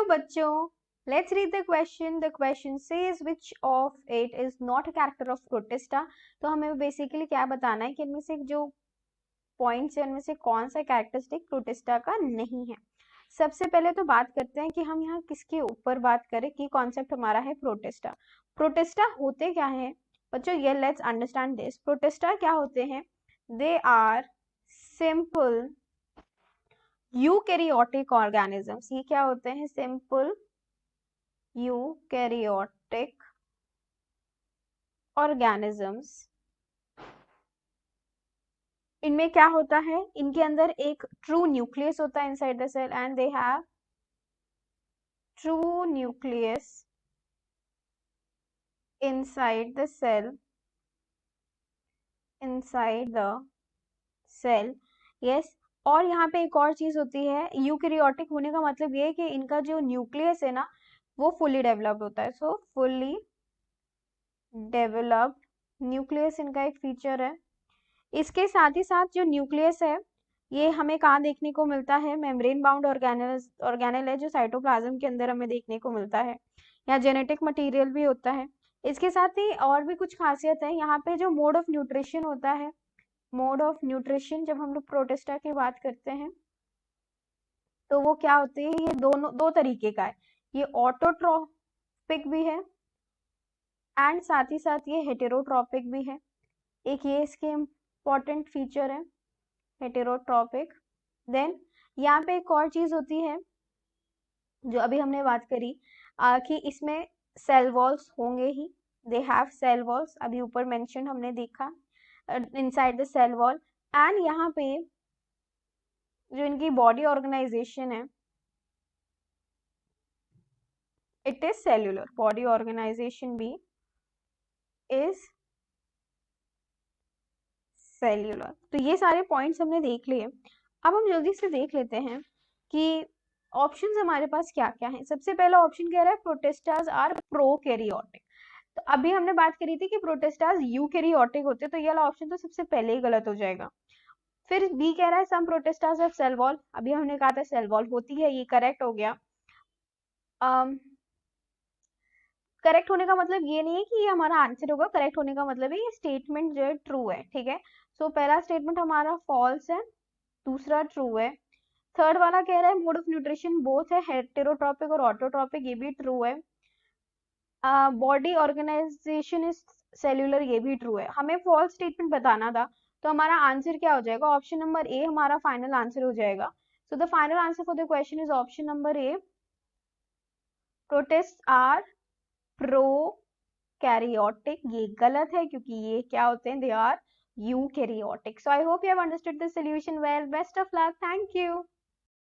Hello बच्चों, let's read the question. The question says which of it is not a character of protista. तो हमें basically क्या बताना है कि इनमें से जो पॉइंट्स है उनमें से कौन सा कैरेक्टरिस्टिक प्रोटिस्टा का नहीं है. सबसे पहले तो बात करते हैं कि हम यहाँ किसके ऊपर बात करें. की कॉन्सेप्ट हमारा है प्रोटिस्टा. प्रोटिस्टा होते क्या है बच्चों, ये लेट्स अंडरस्टैंड दिस. प्रोटिस्टा क्या होते हैं? They are simple eukaryotic organisms. ये क्या होते हैं? Simple eukaryotic organisms. इनमें क्या होता है? इनके अंदर एक ट्रू न्यूक्लियस होता है inside the cell and they have true nucleus inside the cell yes. और यहाँ पे एक और चीज होती है, यूकैरियोटिक होने का मतलब ये है कि इनका जो न्यूक्लियस है ना वो फुली डेवलप्ड होता है. सो फुली डेवलप्ड न्यूक्लियस इनका एक फीचर है. इसके साथ ही साथ जो न्यूक्लियस है ये हमें कहाँ देखने को मिलता है? मेम्ब्रेन बाउंड ऑर्गेनेल है जो साइटोप्लाज्म के अंदर हमें देखने को मिलता है. यहाँ जेनेटिक मटेरियल भी होता है. इसके साथ ही और भी कुछ खासियत है. यहाँ पे जो मोड ऑफ न्यूट्रिशन होता है, मोड ऑफ न्यूट्रिशन जब हम लोग प्रोटिस्टा की बात करते हैं तो वो क्या होती है? ये दो तरीके का है. ये ऑटोट्रोपिक भी है एंड साथ ही साथ ये हेटेरोट्रोपिक भी है. एक ये इसके इम्पॉर्टेंट फीचर है हेटेरोट्रोपिक. देन यहाँ पे एक और चीज होती है जो अभी हमने बात करी कि इसमें सेल वॉल्स होंगे ही. दे हैव सेल वॉल्स, अभी ऊपर मेंशन हमने देखा inside the cell wall. And यहाँ पे जो इनकी बॉडी ऑर्गेनाइजेशन है it is cellular. Body organisation भी इज सेल्यूलर. तो ये सारे पॉइंट्स हमने देख लिए. अब हम जल्दी से देख लेते हैं कि ऑप्शंस हमारे पास क्या क्या हैं. सबसे पहला ऑप्शन कह रहा है प्रोटिस्टाज आर प्रोकैरियोटिक. तो अभी हमने बात करी थी कि प्रोटिस्टाज यूकैरियोटिक होते, तो ये वाला ऑप्शन तो सबसे पहले ही गलत हो जाएगा. फिर बी कह रहा है सम प्रोटिस्टाज हैव सेल वॉल. अभी हमने कहा था सेल वॉल होती है, ये करेक्ट हो गया. करेक्ट होने का मतलब ये नहीं है कि ये हमारा आंसर होगा. करेक्ट होने का मतलब है ये स्टेटमेंट जो है ट्रू है. ठीक है. सो पहला स्टेटमेंट हमारा फॉल्स है, दूसरा ट्रू है. थर्ड वाला कह रहा है मोड ऑफ न्यूट्रिशन बोथ है, हेटेरोट्रोपिक और ऑटोट्रोपिक, ये भी ट्रू है. बॉडी ऑर्गेनाइजेशन इज सेल्यूलर, ये भी ट्रू है. हमें फॉल्स स्टेटमेंट बताना था, तो हमारा आंसर क्या हो जाएगा? ऑप्शन नंबर ए हमारा फाइनल आंसर हो जाएगा. So the final answer for the question is option number A. Protist are prokaryotic. ये गलत है क्योंकि ये क्या होते हैं? They are eukaryotic. So I hope you have understood the solution well. Best of luck. Thank you.